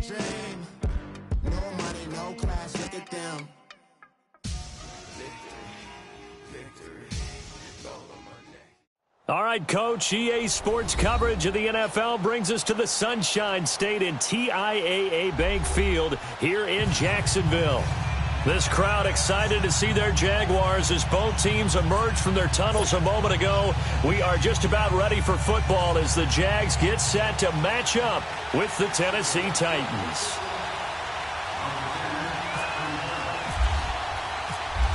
dream. No money, no class, look at them. All right, Coach, EA Sports coverage of the NFL brings us to the Sunshine State in TIAA Bank Field here in Jacksonville. This crowd excited to see their Jaguars as both teams emerged from their tunnels a moment ago. We are just about ready for football as the Jags get set to match up with the Tennessee Titans.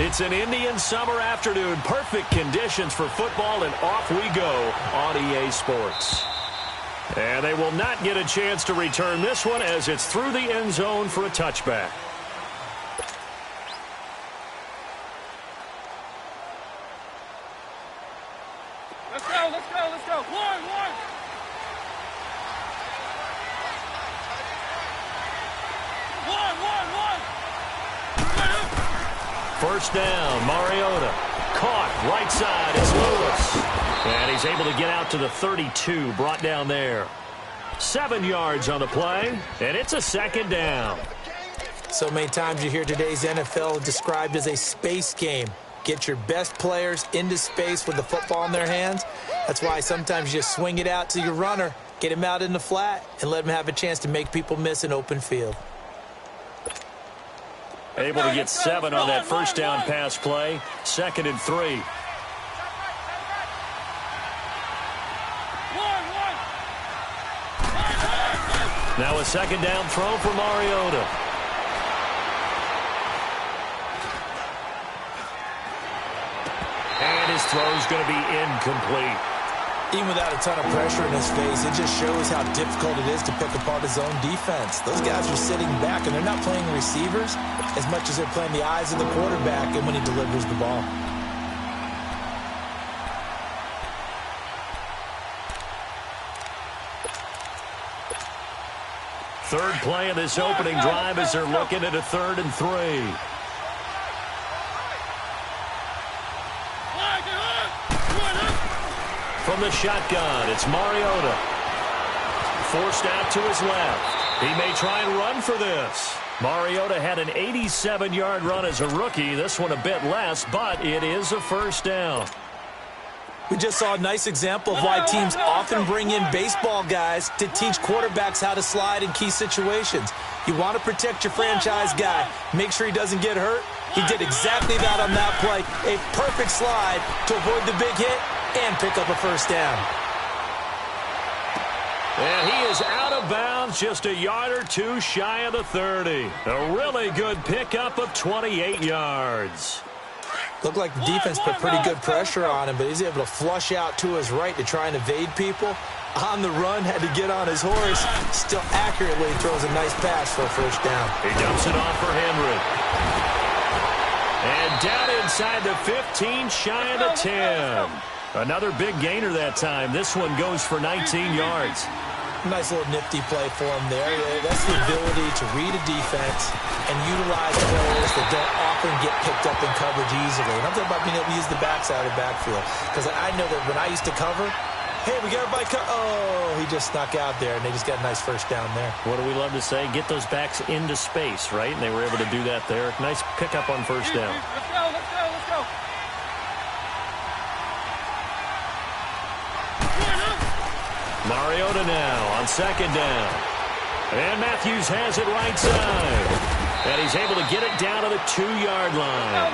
It's an Indian summer afternoon. Perfect conditions for football, and off we go on EA Sports. And they will not get a chance to return this one as it's through the end zone for a touchback. Let's go, let's go, let's go. One. First down, Mariota. Caught, right side, it's Lewis. And he's able to get out to the 32, brought down there. 7 yards on the play, and it's a second down. So many times you hear today's NFL described as a space game. Get your best players into space with the football in their hands. That's why sometimes you just swing it out to your runner, get him out in the flat, and let him have a chance to make people miss an open field. Able to get 7 on that first down pass play. 2nd and 3. Now a second down throw for Mariota. And his throw is going to be incomplete. Even without a ton of pressure in his face, it just shows how difficult it is to pick apart his own defense. Those guys are sitting back, and they're not playing receivers as much as they're playing the eyes of the quarterback and when he delivers the ball. Third play of this opening drive as they're looking at a 3rd and 3. From the shotgun, it's Mariota. Forced out to his left. He may try and run for this. Mariota had an 87-yard run as a rookie. This one a bit less, but it is a first down. We just saw a nice example of why teams often bring in baseball guys to teach quarterbacks how to slide in key situations. You want to protect your franchise guy. Make sure he doesn't get hurt. He did exactly that on that play. A perfect slide to avoid the big hit and pick up a first down. And he is out of bounds, just a yard or two shy of the 30. A really good pickup of 28 yards. Looked like the defense put pretty good pressure on him, but he's able to flush out to his right to try and evade people. On the run, had to get on his horse. Still accurately throws a nice pass for a first down. He dumps it off for Henry. And down inside the 15, shy of the 10. Another big gainer that time. This one goes for 19 yards. Nice little nifty play for him there. That's the ability to read a defense and utilize players that don't often get picked up in coverage easily. And I'm talking about being able to use the backside of the backfield. Because I know that when I used to cover, hey, we got everybody oh, he just snuck out there, and they just got a nice first down there. What do we love to say? Get those backs into space, right? And they were able to do that there. Nice pickup on first down. Let's go, let's go, let's go. Mariota now on second down. And Matthews has it right side. And he's able to get it down to the 2-yard line.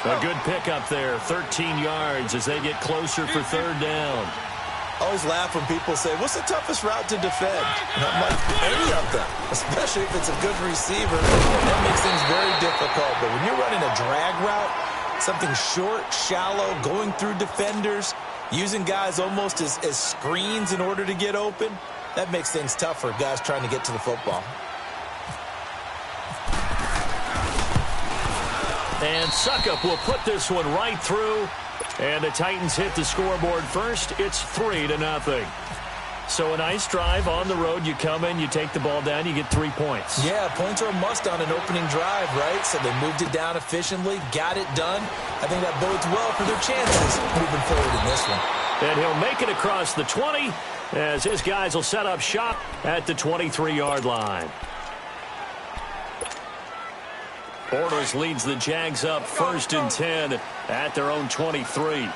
A good pickup there, 13 yards as they get closer for third down. I always laugh when people say, what's the toughest route to defend? And I'm like, any of them, especially if it's a good receiver. That makes things very difficult. But when you're running a drag route, something short, shallow, going through defenders, using guys almost as screens in order to get open, that makes things tough for guys trying to get to the football. And Suckup will put this one right through. And the Titans hit the scoreboard first. It's 3-0. So a nice drive on the road. You come in, you take the ball down, you get 3 points. Yeah, points are a must on an opening drive, right? So they moved it down efficiently, got it done. I think that bodes well for their chances moving forward in this one. And he'll make it across the 20 as his guys will set up shop at the 23-yard line. Bortles leads the Jags up 1st and 10 at their own 23.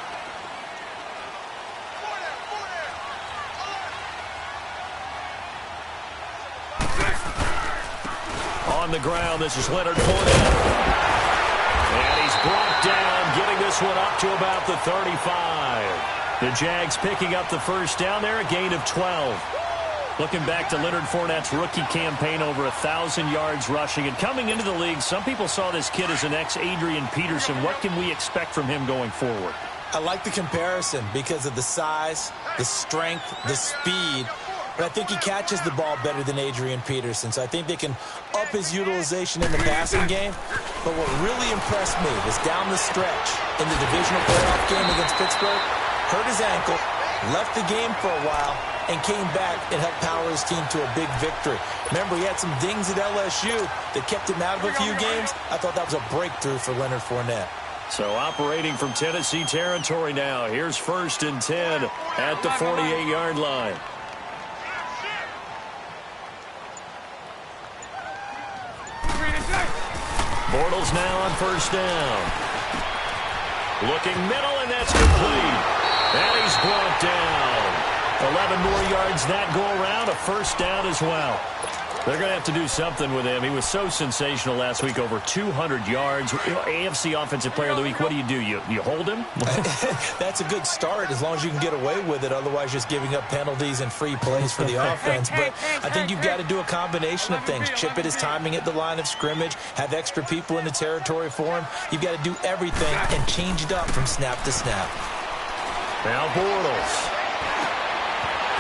On the ground, this is Leonard Fournette. And he's brought down, getting this one up to about the 35. The Jags picking up the first down there, a gain of 12. Looking back to Leonard Fournette's rookie campaign, over 1,000 yards rushing. And coming into the league, some people saw this kid as an ex-Adrian Peterson. What can we expect from him going forward? I like the comparison because of the size, the strength, the speed. But I think he catches the ball better than Adrian Peterson. So I think they can up his utilization in the passing game. But what really impressed me was down the stretch in the divisional playoff game against Pittsburgh, hurt his ankle, left the game for a while, and came back and helped power his team to a big victory. Remember, he had some dings at LSU that kept him out of a few games. I thought that was a breakthrough for Leonard Fournette. So operating from Tennessee territory now. Here's 1st and 10 at the 48-yard line. Bortles now on 1st down. Looking middle, and that's complete. And he's brought down. 11 more yards that go around, a 1st down as well. They're going to have to do something with him. He was so sensational last week, over 200 yards. AFC Offensive Player of the Week, what do? You hold him? That's a good start as long as you can get away with it. Otherwise, just giving up penalties and free plays for the offense. But I think you've got to do a combination of things. Chip at his timing at the line of scrimmage, have extra people in the territory for him. You've got to do everything and change it up from snap to snap. Now Bortles.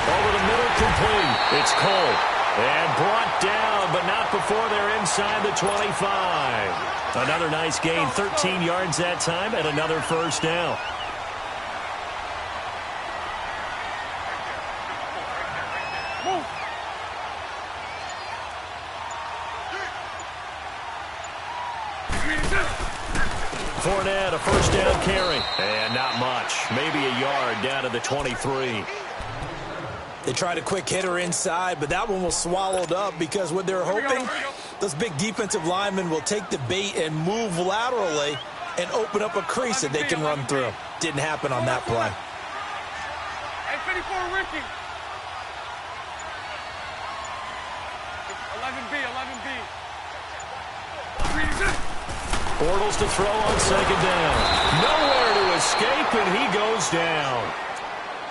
Over the middle, complete. It's Cole. And brought down, but not before they're inside the 25. Another nice gain, 13 yards that time, and another 1st down. Fournette, a 1st down carry. And not much. Maybe a yard down to the 23. They tried a quick hitter inside, but that one was swallowed up because what they're hoping, those big defensive linemen will take the bait and move laterally and open up a crease that they can run through. Didn't happen on that play. Hey, 54, Ricky. 11B. Bortles to throw on 2nd down. Nowhere to escape, and he goes down.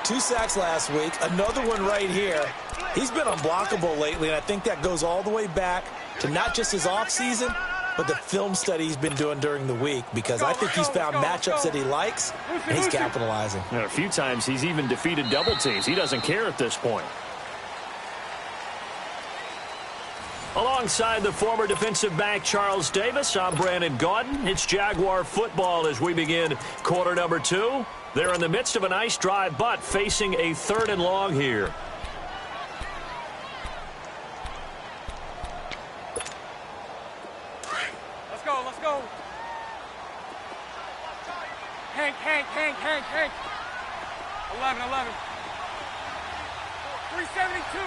2 sacks last week, another one right here. He's been unblockable lately, and I think that goes all the way back to not just his offseason, but the film study he's been doing during the week, because I think he's found matchups that he likes, and he's capitalizing. A few times he's even defeated double teams. He doesn't care at this point. Alongside the former defensive back Charles Davis, I'm Brandon Gaudin. It's Jaguar football as we begin quarter number 2. They're in the midst of a nice drive, but facing a 3rd and long here. Let's go, let's go. Hank. 11. 372.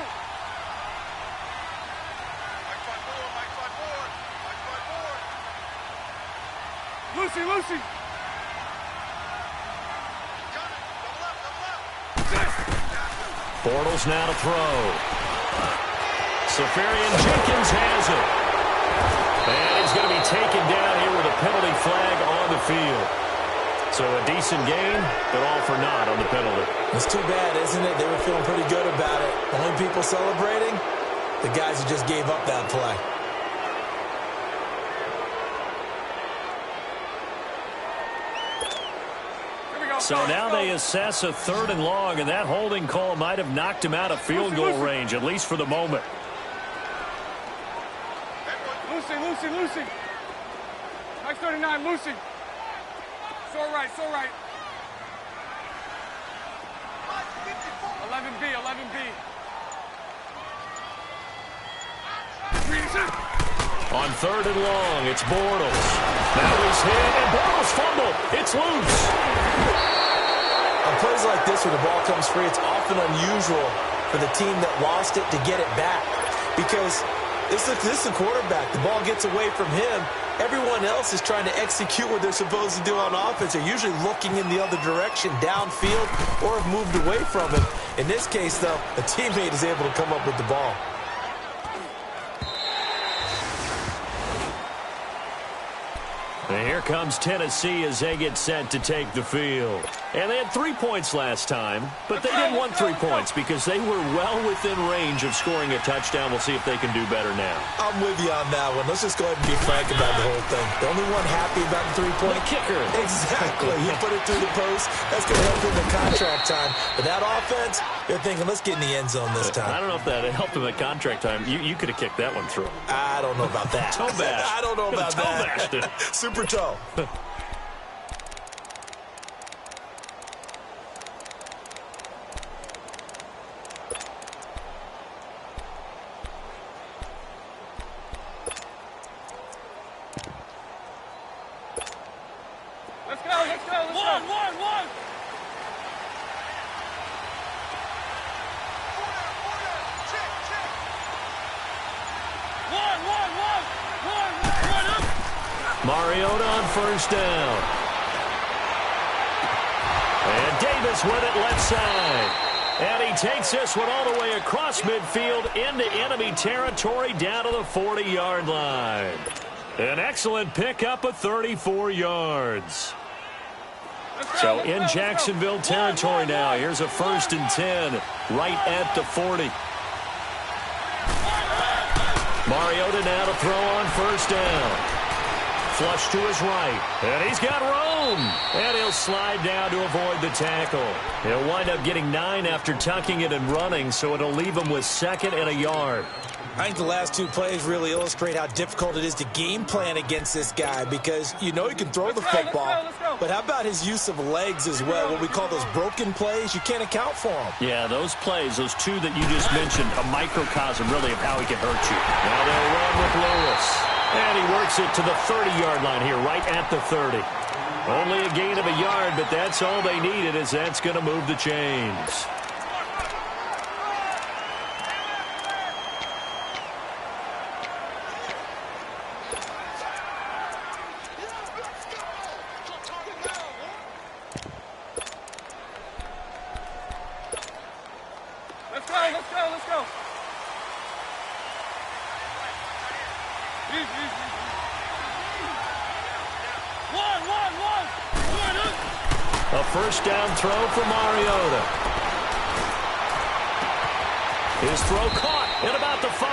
Lucy. Bortles now to throw. Safarian Jenkins has it. And he's going to be taken down here with a penalty flag on the field. So a decent gain, but all for naught on the penalty. It's too bad, isn't it? They were feeling pretty good about it. Only people celebrating, the guys who just gave up that play. So now they assess a 3rd and long, and that holding call might have knocked him out of field goal range, at least for the moment. Lucy. Mike 39, Lucy. So right. 11B. On 3rd and long, it's Bortles. Now he's hit, and Bortles fumble. It's loose. On plays like this, when the ball comes free, it's often unusual for the team that lost it to get it back, because This is the quarterback. The ball gets away from him. Everyone else is trying to execute what they're supposed to do on offense. They're usually looking in the other direction, downfield, or have moved away from him. In this case, though, a teammate is able to come up with the ball. And here comes Tennessee as they get set to take the field. And they had 3 points last time, but they didn't want 3 points because they were well within range of scoring a touchdown. We'll see if they can do better now. I'm with you on that one. Let's just go ahead and be frank about the whole thing. The only one happy about the three-point kicker. Exactly. He put it through the post. That's going to help him in contract time. But that offense, they're thinking, let's get in the end zone this time. I don't know if that helped him at contract time. You could have kicked that one through. I don't know about that. Toe bash. I don't know about toe that. Bashed it. Super toe. Let's go. One. Mariota on first down. And Davis with it left side. And he takes this one all the way across midfield into enemy territory down to the 40-yard line. An excellent pickup of 34 yards. So in Jacksonville territory now. Here's a 1st and 10 right at the 40. Mariota now to throw on first down. Flush to his right. And he's got room. And he'll slide down to avoid the tackle. He'll wind up getting 9 after tucking it and running, so it'll leave him with 2nd and a yard. I think the last 2 plays really illustrate how difficult it is to game plan against this guy because you know he can throw the football, but how about his use of legs as well? What we call those broken plays, you can't account for them. Yeah, those plays, those 2 that you just mentioned, a microcosm really of how he can hurt you. Now they'll run with Lewis. And he works it to the 30-yard line here, right at the 30. Only a gain of a yard, but that's all they needed, as that's going to move the chains. Let's go. A first down throw for Mariota. His throw caught at about the 5.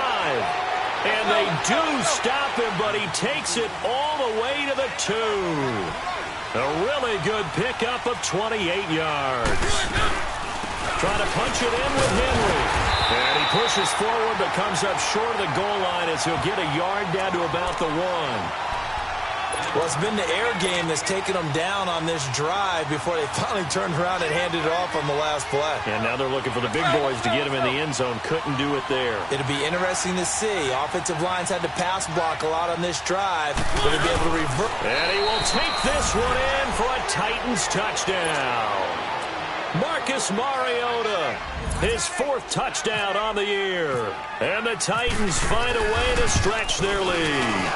And they do stop him, but he takes it all the way to the 2. A really good pickup of 28 yards. Trying to punch it in with Henry. And he pushes forward but comes up short of the goal line as he'll get a yard down to about the 1. Well, it's been the air game that's taken them down on this drive before they finally turned around and handed it off on the last play. And now they're looking for the big boys to get him in the end zone. Couldn't do it there. It'll be interesting to see. Offensive lines had to pass block a lot on this drive. Will they be able to revert? And he will take this one in for a Titans touchdown. Marcus Mariota, his 4th touchdown on the year. And the Titans find a way to stretch their lead.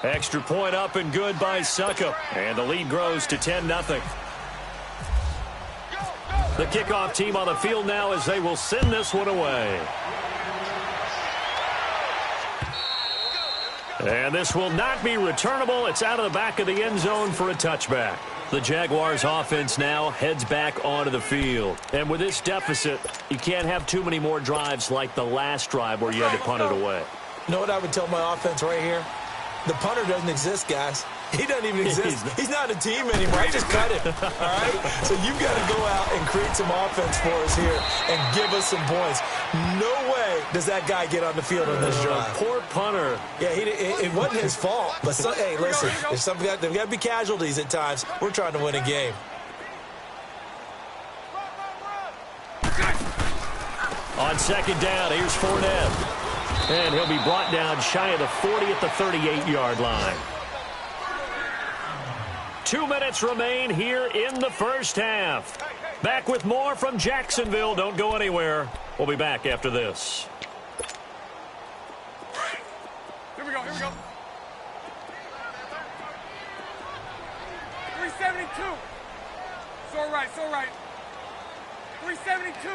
Extra point up and good by Suckup. And the lead grows to 10-0. The kickoff team on the field now as they will send this one away. And this will not be returnable. It's out of the back of the end zone for a touchback. The Jaguars offense now heads back onto the field. And with this deficit, you can't have too many more drives like the last drive where you had to punt it away. You know what I would tell my offense right here? The punter doesn't exist, guys. He doesn't even exist. He's not a team anymore. I just cut him. All right? So you've got to go out and create some offense for us here and give us some points. No way does that guy get on the field on this drive. Poor punter. Yeah, it wasn't his fault. But, hey, listen, there's got to be casualties at times. We're trying to win a game. On second down, here's Fournette. And he'll be brought down shy of the 40 at the 38-yard line. 2 minutes remain here in the first half. Back with more from Jacksonville. Don't go anywhere. We'll be back after this. we go, here we go. 372. So right, so right. 372.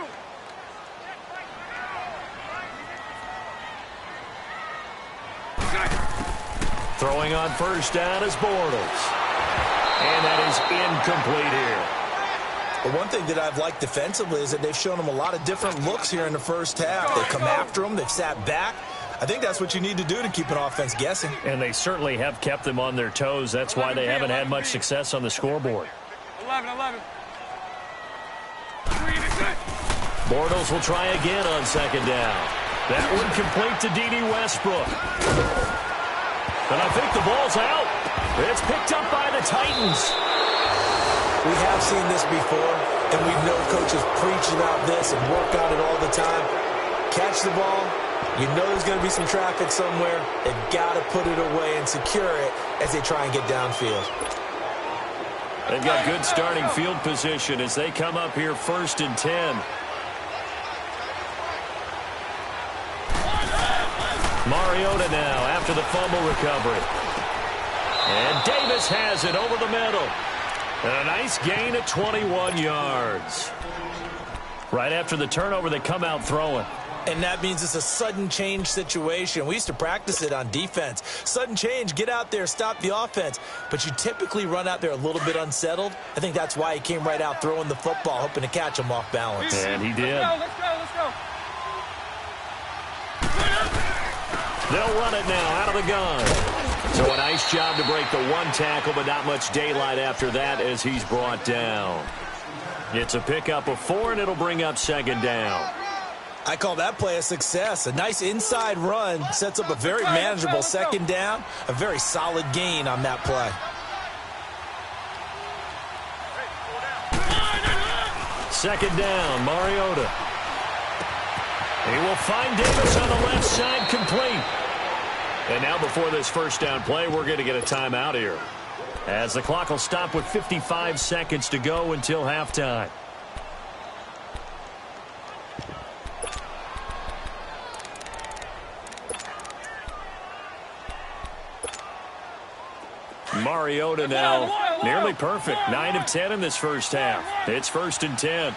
Throwing on first down is Bortles. And that is incomplete here. But one thing that I've liked defensively is that they've shown them a lot of different looks here in the first half. They've come after them. They've sat back. I think that's what you need to do to keep an offense guessing. And they certainly have kept them on their toes. That's why they haven't had much success on the scoreboard. 11. Bortles will try again on second down. That one complete to D.D. Westbrook. But I think the ball's out. It's picked up by the Titans. We have seen this before, and we know coaches preach about this and work on it all the time. Catch the ball. You know there's going to be some traffic somewhere. They've got to put it away and secure it as they try and get downfield. They've got good starting field position as they come up here 1st and 10. Mariota now after the fumble recovery. And Davis has it over the middle. And a nice gain of 21 yards. Right after the turnover, they come out throwing. And that means it's a sudden change situation. We used to practice it on defense. Sudden change, get out there, stop the offense. But you typically run out there a little bit unsettled. I think that's why he came right out throwing the football, hoping to catch him off balance. And he did. Let's go. They'll run it now out of the gun. So a nice job to break the one tackle, but not much daylight after that as he's brought down. It's a pickup of 4, and it'll bring up second down. I call that play a success. A nice inside run sets up a very manageable second down. A very solid gain on that play. Second down, Mariota. He will find Davis on the left side, complete. And now before this first down play, we're going to get a timeout here, as the clock will stop with 55 seconds to go until halftime. Mariota now nearly perfect. 9 of 10 in this first half. It's 1st and 10.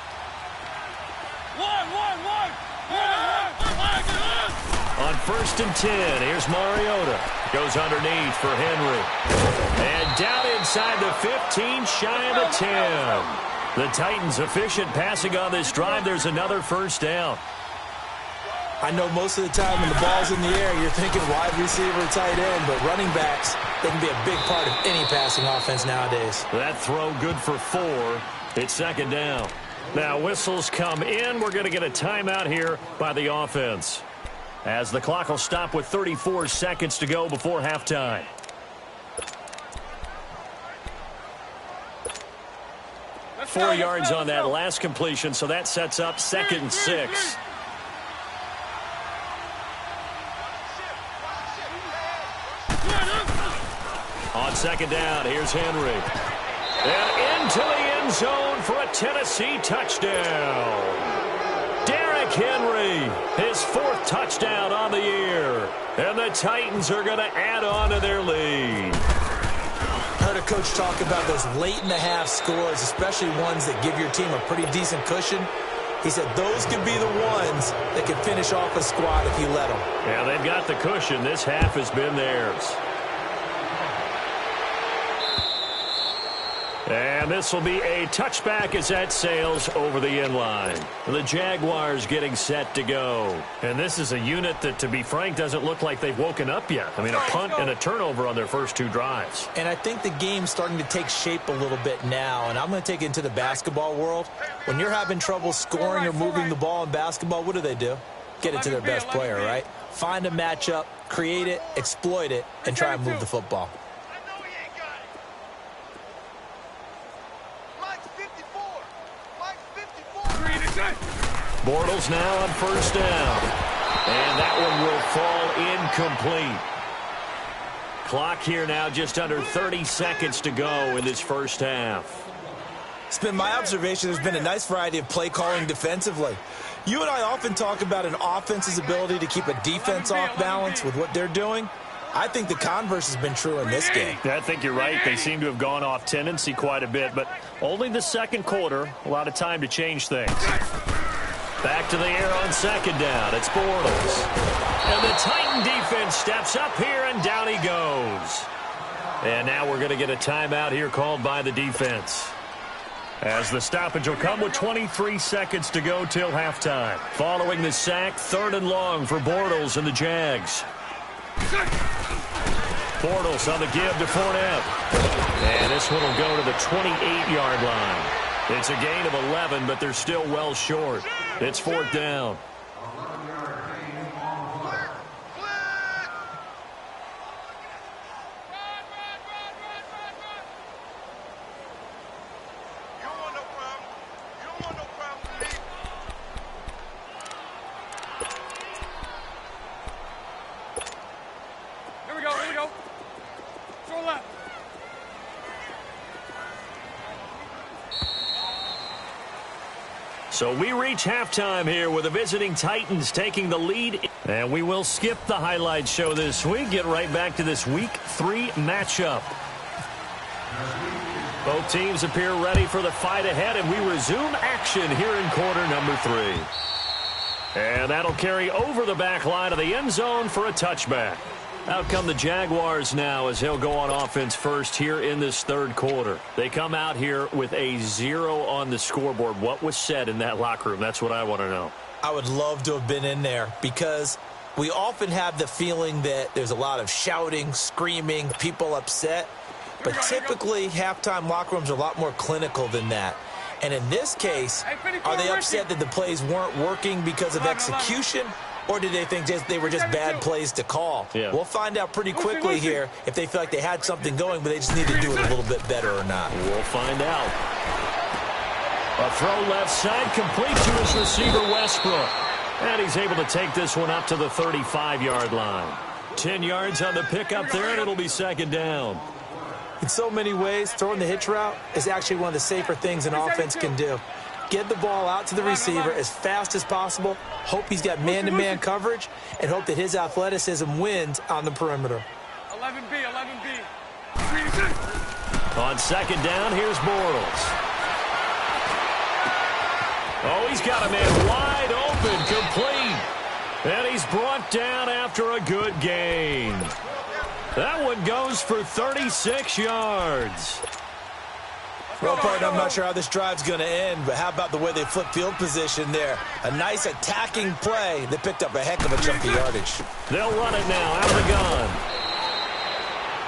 On 1st and 10, here's Mariota. Goes underneath for Henry. And down inside the 15, shy of the 10. The Titans efficient passing on this drive. There's another first down. I know most of the time when the ball's in the air, you're thinking wide receiver, tight end, but running backs, they can be a big part of any passing offense nowadays. That throw good for 4. It's second down. Now whistles come in. We're going to get a timeout here by the offense, as the clock will stop with 34 seconds to go before halftime. Let's 4 go, yards on that go. last completion, so that sets up 2nd and 6. On second down, here's Henry. And into the end zone for a Tennessee touchdown. Derrick Henry, his 4th touchdown on the year. And the Titans are going to add on to their lead. Heard a coach talk about those late-in-the-half scores, especially ones that give your team a pretty decent cushion. He said those could be the ones that could finish off a squad if you let them. Yeah, they've got the cushion. This half has been theirs. And this will be a touchback as that sails over the inline. The Jaguars getting set to go. And this is a unit that, to be frank, doesn't look like they've woken up yet. I mean, a punt and a turnover on their first 2 drives. And I think the game's starting to take shape a little bit now. And I'm going to take it into the basketball world. When you're having trouble scoring or moving the ball in basketball, what do? Get it to their best player, right? Find a matchup, create it, exploit it, and try and move the football. Bortles now on first down. And that one will fall incomplete. Clock here now just under 30 seconds to go in this first half. It's been my observation there's been a nice variety of play calling defensively. You and I often talk about an offense's ability to keep a defense off balance with what they're doing. I think the converse has been true in this game. I think you're right. They seem to have gone off tendency quite a bit, but only the second quarter. A lot of time to change things. Back to the air on second down. It's Bortles. And the Titan defense steps up here, and down he goes. And now we're going to get a timeout here called by the defense, as the stoppage will come with 23 seconds to go till halftime. Following the sack, 3rd and long for Bortles and the Jags. Bortles on the give to Fournette. And this one will go to the 28-yard line. It's a gain of 11, but they're still well short. It's 4th down. So we reach halftime here with the visiting Titans taking the lead. And we will skip the highlight show this week. Get right back to this Week 3 matchup. Both teams appear ready for the fight ahead, and we resume action here in quarter number 3. And that'll carry over the back line of the end zone for a touchback. Out come the Jaguars now as he'll go on offense first here in this 3rd quarter. They come out here with a 0 on the scoreboard. What was said in that locker room? That's what I want to know. I would love to have been in there because we often have the feeling that there's a lot of shouting, screaming, people upset. But typically, halftime locker rooms are a lot more clinical than that. And in this case, are they upset that the plays weren't working because of execution? Or did they think they were just bad plays to call? Yeah. We'll find out pretty quickly here if they feel like they had something going, but they just need to do it a little bit better or not. We'll find out. A throw left side, complete to his receiver, Westbrook. And he's able to take this one up to the 35-yard line. 10 yards on the pickup there, and it'll be 2nd down. In so many ways, throwing the hitch route is actually one of the safer things an offense can do. Get the ball out to the receiver as fast as possible, hope he's got man-to-man coverage, and hope that his athleticism wins on the perimeter. 11B, 11B. On 2nd down, here's Bortles. Oh, he's got a man wide open, complete. And he's brought down after a good gain. That one goes for 36 yards. Well, partner, I'm not sure how this drive's going to end, but how about the way they flip field position there? A nice attacking play. They picked up a heck of a chunk of yardage. They'll run it now out of the gun.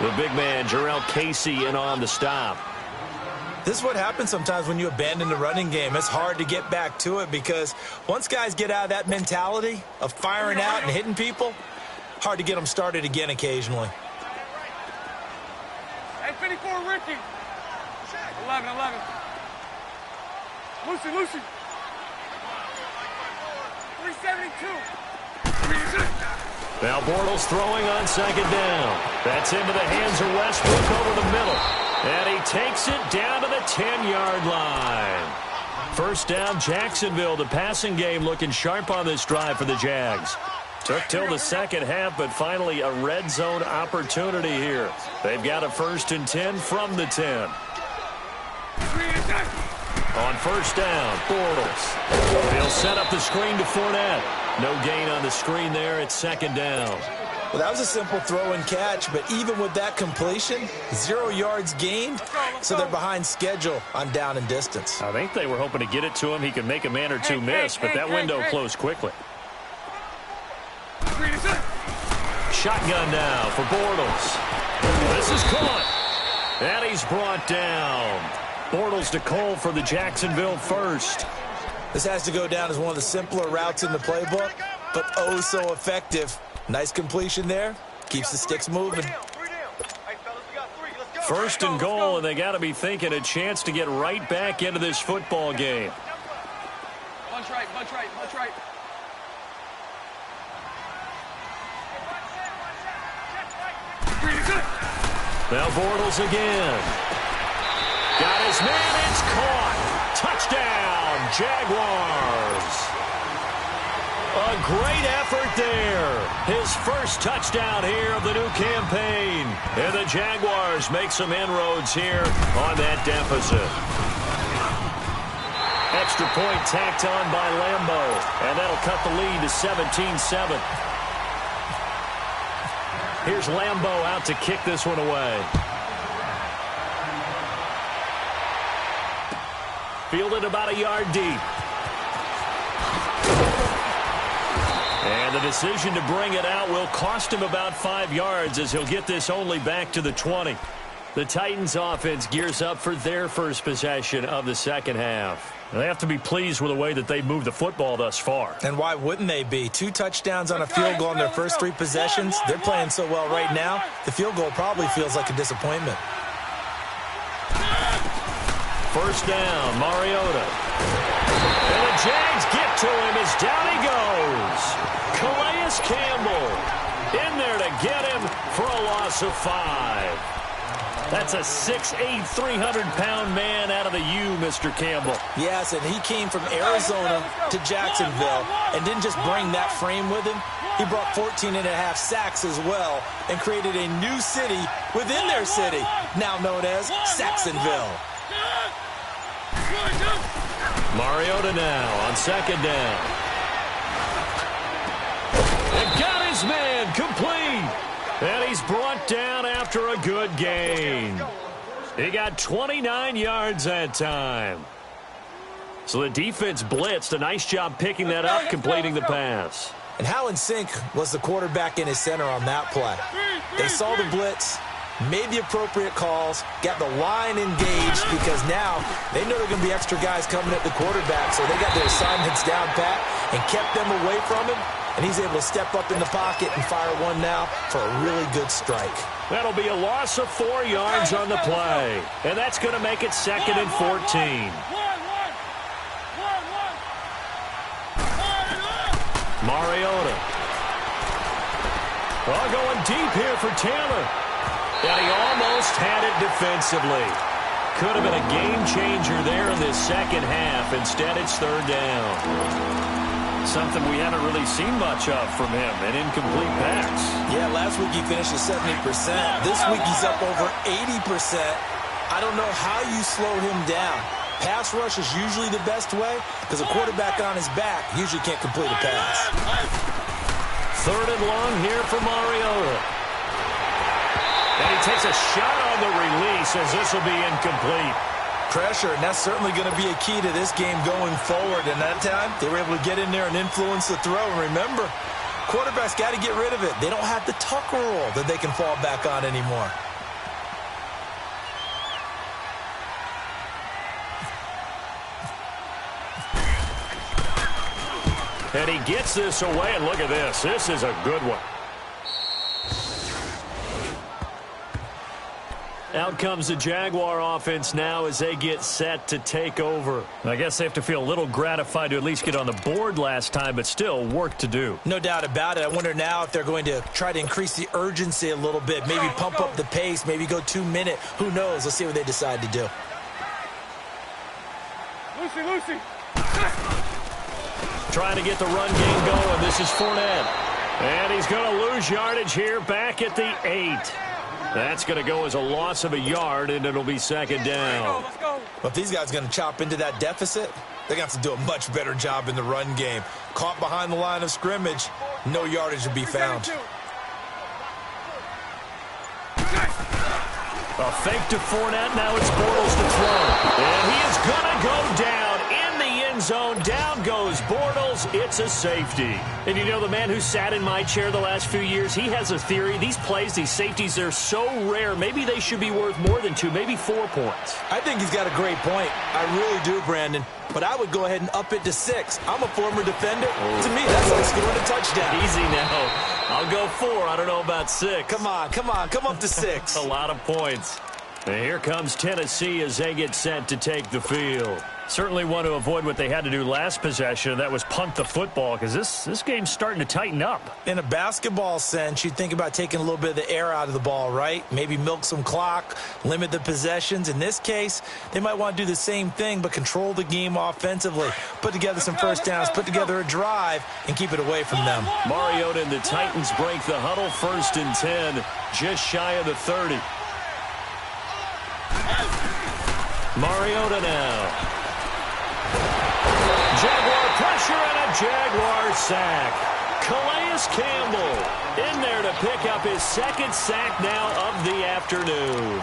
The big man, Jarrell Casey, in on the stop. This is what happens sometimes when you abandon the running game. It's hard to get back to it because once guys get out of that mentality of firing out and hitting people, hard to get them started again occasionally. Hey, 54, Ricky. 11. Lucy. 372. Now Bortles throwing on 2nd down. That's into the hands of Westbrook over the middle. And he takes it down to the 10-yard line. 1st down, Jacksonville. The passing game looking sharp on this drive for the Jags. Took till the second half, but finally a red zone opportunity here. They've got a 1st and 10 from the 10. On 1st down, Bortles. He'll set up the screen to Fournette. No gain on the screen there. It's 2nd down. Well, that was a simple throw and catch, but even with that completion, 0 yards gained, so they're behind schedule on down and distance. I think they were hoping to get it to him. He could make a man or two miss, but that window closed quickly. Shotgun now for Bortles. This is caught. And he's brought down. Bortles to Cole for the Jacksonville 1st. This has to go down as one of the simpler routes in the playbook, but oh so effective. Nice completion there. Keeps the sticks moving. 1st and goal, and they got to be thinking a chance to get right back into this football game. Bunch right. Now Bortles again. Got his man. It's caught. Touchdown, Jaguars. A great effort there. His first touchdown here of the new campaign. And the Jaguars make some inroads here on that deficit. Extra point tacked on by Lambeau. And that'll cut the lead to 17-7. Here's Lambeau out to kick this one away. Fielded about a yard deep. And the decision to bring it out will cost him about 5 yards as he'll get this only back to the 20. The Titans offense gears up for their first possession of the second half. They have to be pleased with the way that they've moved the football thus far. And why wouldn't they be? 2 touchdowns on a field goal in their first 3 possessions. They're playing so well right now, the field goal probably feels like a disappointment. First down, Mariota. And the Jags get to him as down he goes. Calais Campbell in there to get him for a loss of 5. That's a 6'8", 300-pound man out of the U, Mr. Campbell. Yes, and he came from Arizona to Jacksonville and didn't just bring that frame with him. He brought 14.5 sacks as well and created a new city within their city, now known as Saxonville. Mariota now on second down. And got his man complete. And he's brought down after a good gain. He got 29 yards that time. So the defense blitzed. A nice job picking that up, completing the pass. And how in sync was the quarterback in his center on that play? They saw the blitz, made the appropriate calls, got the line engaged because now they know there are going to be extra guys coming at the quarterback, so they got their assignments down pat and kept them away from him, and he's able to step up in the pocket and fire one now for a really good strike. That'll be a loss of 4 yards on the play, and that's going to make it 2nd and 14. Mariota. Oh, going deep here for Taylor. And he almost had it defensively. Could have been a game changer there in this second half. Instead, it's third down. Something we haven't really seen much of from him, an incomplete pass. Yeah, last week he finished at 70%. This week he's up over 80%. I don't know how you slow him down. Pass rush is usually the best way because a quarterback on his back usually can't complete a pass. Third and long here for Mariota. And he takes a shot on the release as this will be incomplete. Pressure, and that's certainly going to be a key to this game going forward. And that time, they were able to get in there and influence the throw. And remember, quarterbacks got to get rid of it. They don't have the Tucker rule that they can fall back on anymore. And he gets this away, and look at this. This is a good one. Out comes the Jaguar offense now as they get set to take over. I guess they have to feel a little gratified to at least get on the board last time, but still work to do. No doubt about it. I wonder now if they're going to try to increase the urgency a little bit, maybe pump up the pace, maybe go 2-minute. Who knows? Let's see what they decide to do. Lucy. Trying to get the run game going. This is Fournette. And he's going to lose yardage here back at the 8. That's going to go as a loss of a yard, and it'll be second down. Let's go. Well, if these guys are going to chop into that deficit, they're going to have to do a much better job in the run game. Caught behind the line of scrimmage, no yardage to be found. A fake to Fournette. Now it's Bortles to throw. And he is going to go down in the end zone. Down goes Bortles. It's a safety. And you know, the man who sat in my chair the last few years, he has a theory. These plays, these safeties, they're so rare. Maybe they should be worth more than 2, maybe 4 points. I think he's got a great point. I really do, Brandon. But I would go ahead and up it to 6. I'm a former defender. To me, that's like scoring a touchdown. Easy now. I'll go 4. I don't know about 6. Come on. Come up to 6. A lot of points. And here comes Tennessee as they get set to take the field. Certainly want to avoid what they had to do last possession. That was punt the football, because this game's starting to tighten up. In a basketball sense, you think about taking a little bit of the air out of the ball, right? Maybe milk some clock, limit the possessions. In this case, they might want to do the same thing, but control the game offensively. Put together some first downs, put together a drive, and keep it away from them. Mariota and the Titans break the huddle, 1st and 10, just shy of the 30. Mariota now. Jaguar pressure and a Jaguar sack. Calais Campbell in there to pick up his 2nd sack now of the afternoon.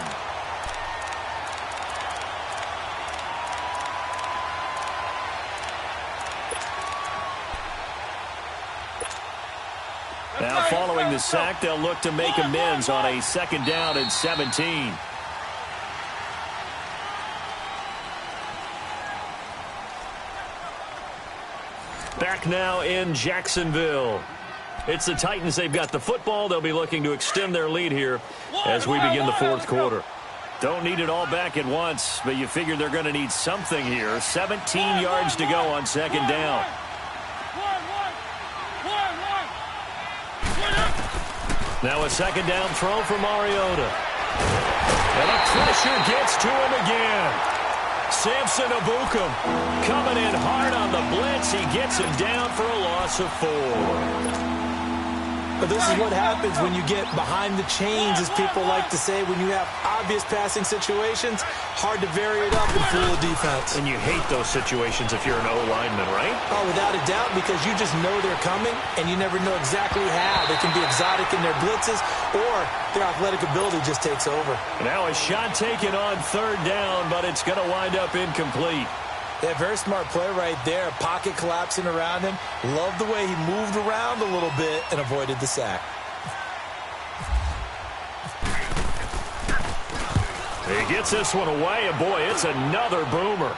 Now following the sack, they'll look to make amends on a 2nd down and 17. Back now in Jacksonville. It's the Titans. They've got the football. They'll be looking to extend their lead here as we begin the 4th quarter. Don't need it all back at once, but you figure they're going to need something here. 17 yards to go on 2nd down. Now a 2nd down throw for Mariota. And the pressure gets to him again. Samson Abukum coming in hard on the blitz. He gets him down for a loss of 4. But this is what happens when you get behind the chains, as people like to say. When you have obvious passing situations, hard to vary it up and fool the defense. And you hate those situations if you're an O-lineman, right? Oh, without a doubt, because you just know they're coming, and you never know exactly how. They can be exotic in their blitzes, or their athletic ability just takes over. Now a shot taken on 3rd down, but it's going to wind up incomplete. Yeah, very smart play right there. Pocket collapsing around him. Love the way he moved around a little bit and avoided the sack. He gets this one away, and boy, it's another boomer.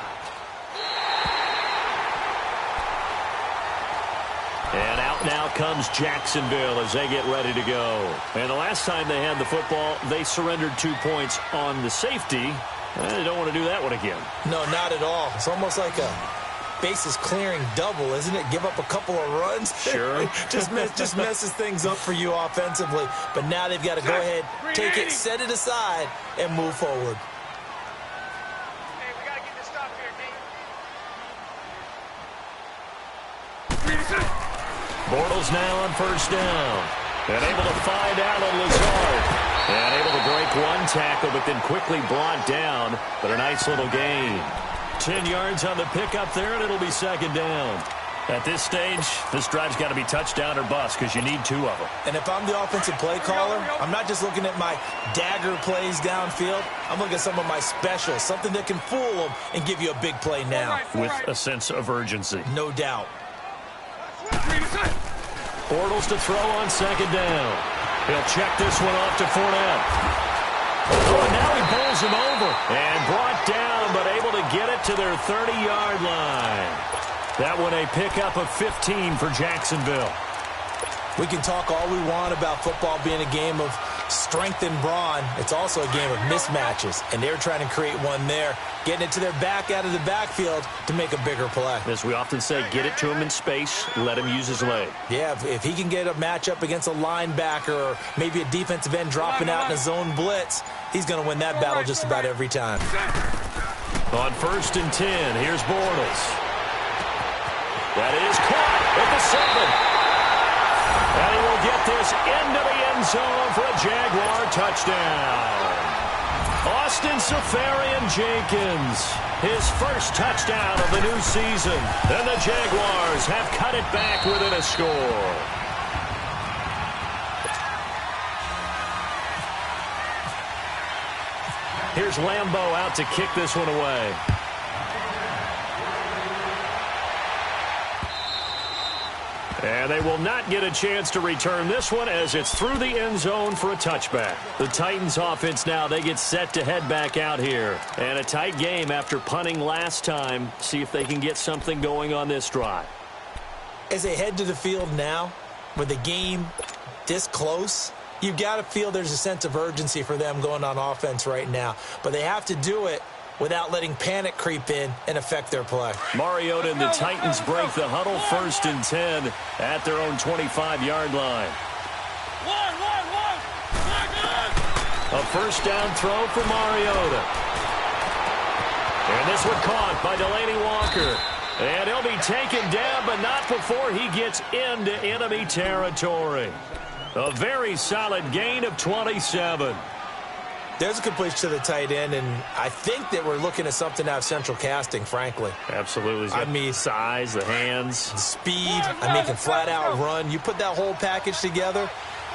And out now comes Jacksonville as they get ready to go. And the last time they had the football, they surrendered 2 points on the safety. They don't want to do that one again. No, not at all. It's almost like a bases clearing double, isn't it? Give up a couple of runs. Sure. just messes things up for you offensively. But now they've got to go ahead, take it, set it aside, and move forward. Hey, we got to get this stop here, D. Bortles now on 1st down. And able to find Allen Lazard. And able to break one tackle, but then quickly brought down. But a nice little gain. 10 yards on the pickup there, and it'll be 2nd down. At this stage, this drive's got to be touchdown or bust because you need 2 of them. And if I'm the offensive play caller, I'm not just looking at my dagger plays downfield. I'm looking at some of my specials, something that can fool them and give you a big play now. With a sense of urgency. No doubt. Bortles to throw on 2nd down. He'll check this one off to Fournette. Oh, and now he bowls him over. And brought down, but able to get it to their 30-yard line. That one a pickup of 15 for Jacksonville. We can talk all we want about football being a game of strength and brawn. It's also a game of mismatches, and they're trying to create one there, getting it to their back out of the backfield to make a bigger play. As we often say, get it to him in space, let him use his leg. Yeah, if he can get a matchup against a linebacker or maybe a defensive end dropping out in a zone blitz, he's going to win that battle just about every time. On 1st and 10, here's Bortles. That is caught at the 7. And he will get this into the end zone for a Jaguar touchdown. Austin Seferian-Jenkins, his first touchdown of the new season. And the Jaguars have cut it back within a score. Here's Lambeau out to kick this one away. And they will not get a chance to return this one as it's through the end zone for a touchback. The Titans offense now, they get set to head back out here. And a tight game after punting last time. See if they can get something going on this drive. As they head to the field now, with the game this close, You've got to feel there's a sense of urgency for them going on offense right now. But they have to do it without letting panic creep in and affect their play. Mariota and the Titans break the huddle, 1st and 10 at their own 25-yard line. A first down throw for Mariota. And this one caught by Delaney Walker. And he'll be taken down, but not before he gets into enemy territory. A very solid gain of 27. There's a completion to the tight end, and I think that we're looking at something out of central casting, frankly. Absolutely. I mean, size, the hands. the speed, can flat out run. You put that whole package together,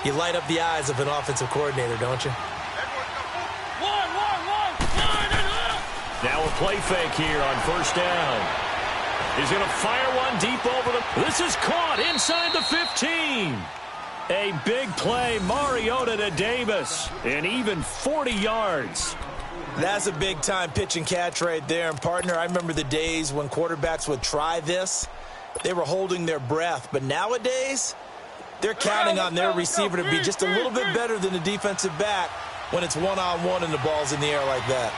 you light up the eyes of an offensive coordinator, don't you? Now a play fake here on first down. He's going to fire one deep over the... This is caught inside the 15. A big play, Mariota to Davis, and even 40 yards. That's a big-time pitch and catch right there. And, partner, I remember the days when quarterbacks would try this. They were holding their breath. But nowadays, they're counting on their receiver to be just a little bit better than the defensive back when it's one-on-one and the ball's in the air like that.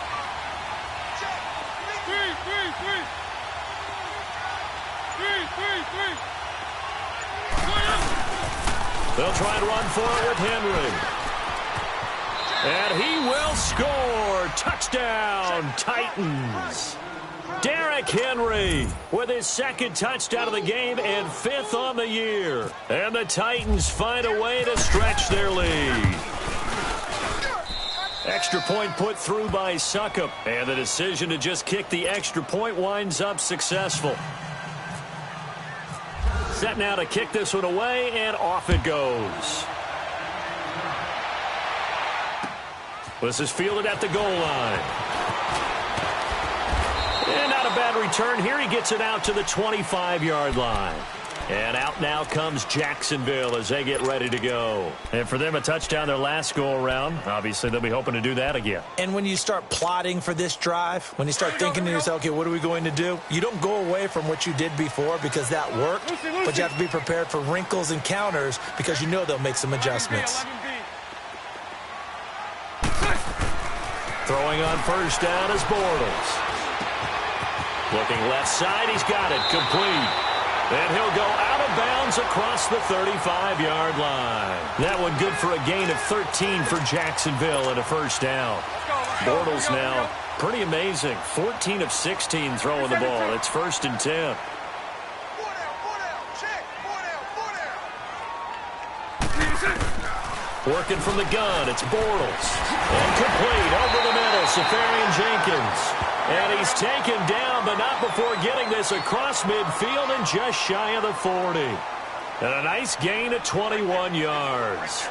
They'll try and run for it with Henry. And he will score. Touchdown, Titans. Derrick Henry with his 2nd touchdown of the game and 5th on the year. And the Titans find a way to stretch their lead. Extra point put through by Succop. And the decision to just kick the extra point winds up successful. Set now to kick this one away, and off it goes. This is fielded at the goal line. And not a bad return here. He gets it out to the 25-yard line. And out now comes Jacksonville as they get ready to go. And for them, a touchdown their last go-around. Obviously, they'll be hoping to do that again. And when you start plotting for this drive, when you start thinking to yourself, okay, what are we going to do? You don't go away from what you did before because that worked, but you have to be prepared for wrinkles and counters because you know they'll make some adjustments. Throwing on first down is Bortles. Looking left side, he's got it, complete. And he'll go out of bounds across the 35-yard line. That one good for a gain of 13 for Jacksonville and a first down. Bortles now, pretty amazing. 14 of 16 throwing the ball. It's 1st and 10. Working from the gun, it's Bortles. And complete over the middle, Safarian Jenkins. And he's taken down, but not before getting this across midfield and just shy of the 40. And a nice gain of 21 yards.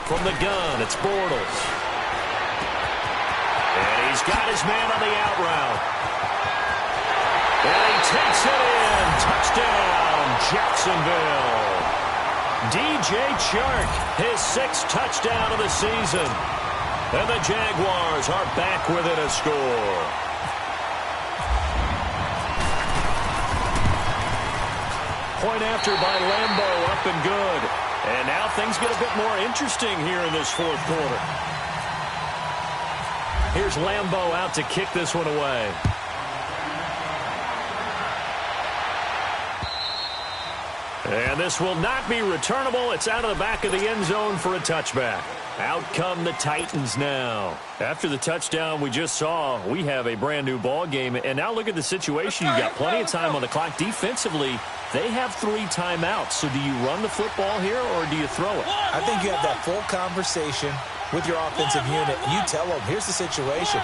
From the gun, it's Bortles. And he's got his man on the out route. And he takes it in. Touchdown, Jacksonville. DJ Chark, his 6th touchdown of the season. And the Jaguars are back within a score. Point after by Lambeau, up and good. And now things get a bit more interesting here in this 4th quarter. Here's Lambeau out to kick this one away. And this will not be returnable. It's out of the back of the end zone for a touchback. Out come the Titans now. After the touchdown we just saw, we have a brand new ball game. And now look at the situation. You've got plenty of time on the clock. Defensively, they have 3 timeouts. So do you run the football here or do you throw it? I think you have that full conversation with your offensive unit. You tell them, here's the situation.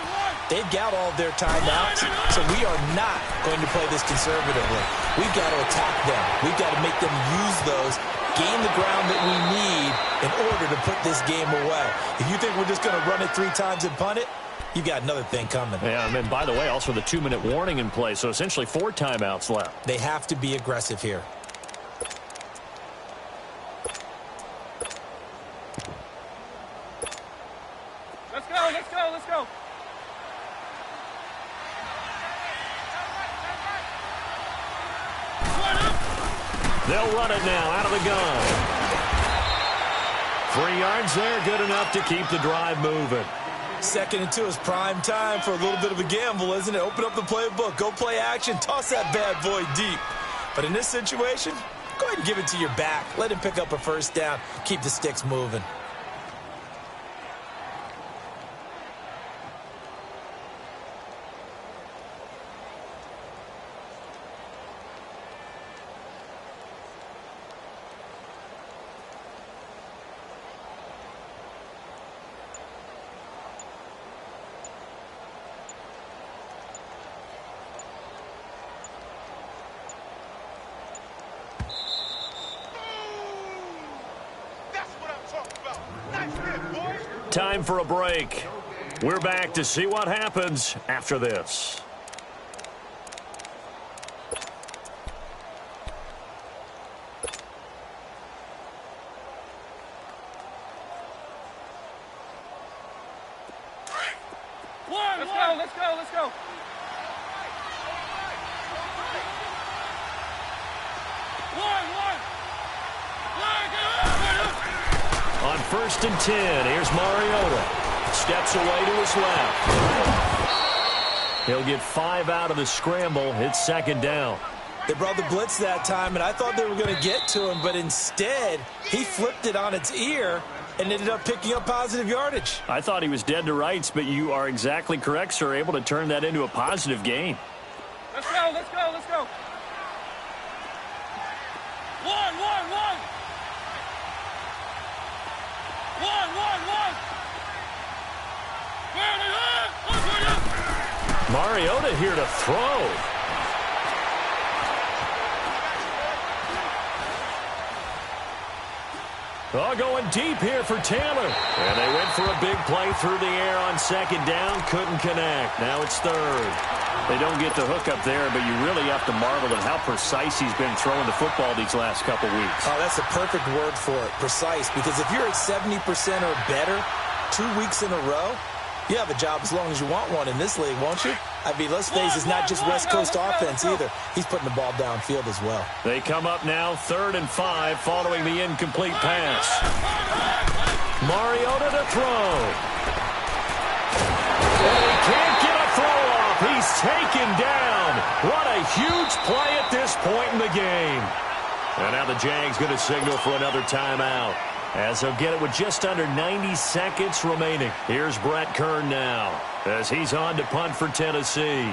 They've got all their timeouts, so we are not going to play this conservatively. We've got to attack them. We've got to make them use those, gain the ground that we need in order to put this game away. If you think we're just going to run it 3 times and punt it, you got another thing coming. Yeah, and then, by the way, also the 2-minute warning in play, so essentially 4 timeouts left. They have to be aggressive here. Let's go, let's go, let's go. They'll run it now out of the gun. 3 yards there, good enough to keep the drive moving. 2nd and 2 is prime time for a little bit of a gamble, isn't it? Open up the playbook, go play action, toss that bad boy deep. But in this situation, go ahead and give it to your back. Let him pick up a first down. Keep the sticks moving. Time for a break. We're back to see what happens after this. Let's go. On 1st and 10, here's Mariota. Steps away to his left. He'll get 5 out of the scramble. It's 2nd down. They brought the blitz that time, and I thought they were going to get to him, but instead, he flipped it on its ear and ended up picking up positive yardage. I thought he was dead to rights, but you are exactly correct, sir. Able to turn that into a positive gain. Let's go. One. Mariota here to throw. Oh, going deep here for Taylor. And they went for a big play through the air on 2nd down. Couldn't connect. Now it's 3rd. They don't get the hook up there, but you really have to marvel at how precise he's been throwing the football these last couple weeks. Oh, that's a perfect word for it, precise, because if you're at 70% or better 2 weeks in a row, you have a job as long as you want one in this league, won't you? I mean, let's face it, it's not just West Coast offense either. He's putting the ball downfield as well. They come up now 3rd and 5 following the incomplete pass. Mariota to throw. And he can't get a throw off. He's taken down. What a huge play at this point in the game. And now the Jags going to signal for another timeout, as they'll get it with just under 90 seconds remaining. Here's Brett Kern now, as he's on to punt for Tennessee.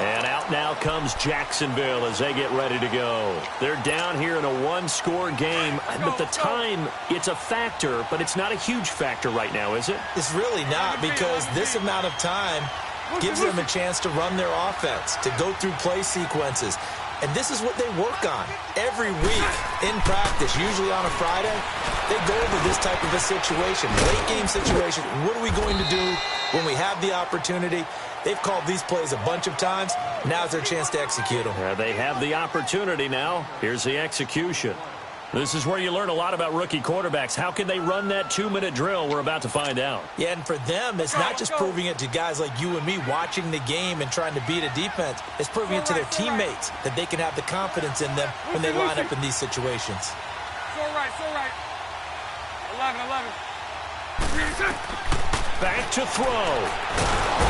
And out now comes Jacksonville as they get ready to go. They're down here in a one-score game, but the time, it's a factor, but it's not a huge factor right now, is it? It's really not, because this amount of time gives them a chance to run their offense, to go through play sequences. And this is what they work on every week in practice, usually on a Friday. They go over this type of a situation, late-game situation. What are we going to do when we have the opportunity? They've called these plays a bunch of times. Now's their chance to execute them. Yeah, they have the opportunity now. Here's the execution. This is where you learn a lot about rookie quarterbacks. How can they run that 2-minute drill? We're about to find out. Yeah, and for them, it's not just proving it to guys like you and me watching the game and trying to beat a defense. It's proving it to their teammates that they can have the confidence in them when they line up in these situations. So right. 11. Back to throw.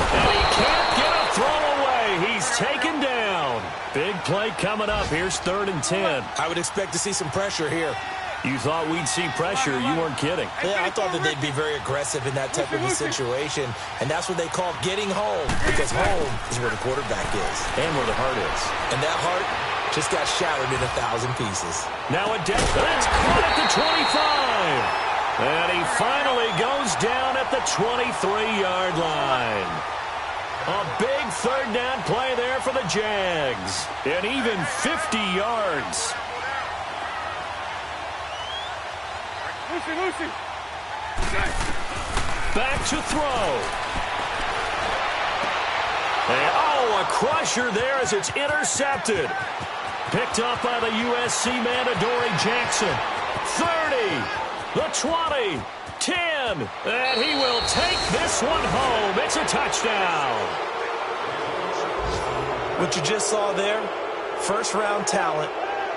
And he can't get a throw away. He's taken down. Big play coming up. Here's 3rd and 10. I would expect to see some pressure here. You thought we'd see pressure. You weren't kidding. Yeah, I thought that they'd be very aggressive in that type of a situation, and that's what they call getting home, because home is where the quarterback is. And where the heart is. And that heart just got shattered in 1,000 pieces. Now a death. That's caught at the 25. And he finally goes down at the 23-yard line. A big 3rd down play there for the Jags. And even 50 yards. Lucy. Back to throw. And, a crusher there as it's intercepted. Picked up by the USC man, Adoree Jackson. 30, the 20, 10, and he will take this one home. It's a touchdown. What you just saw there, first-round talent,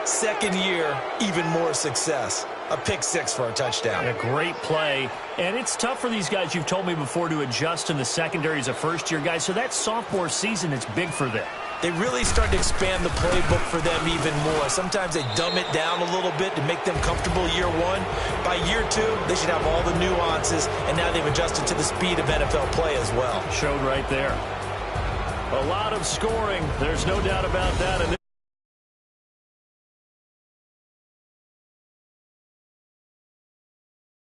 second year, even more success. A pick six for a touchdown. A great play. And it's tough for these guys, you've told me before, to adjust in the secondary as a first-year guy. So that sophomore season is big for them. They really start to expand the playbook for them even more. Sometimes they dumb it down a little bit to make them comfortable year one. By year two, they should have all the nuances, and now they've adjusted to the speed of NFL play as well. Showed right there. A lot of scoring. There's no doubt about that.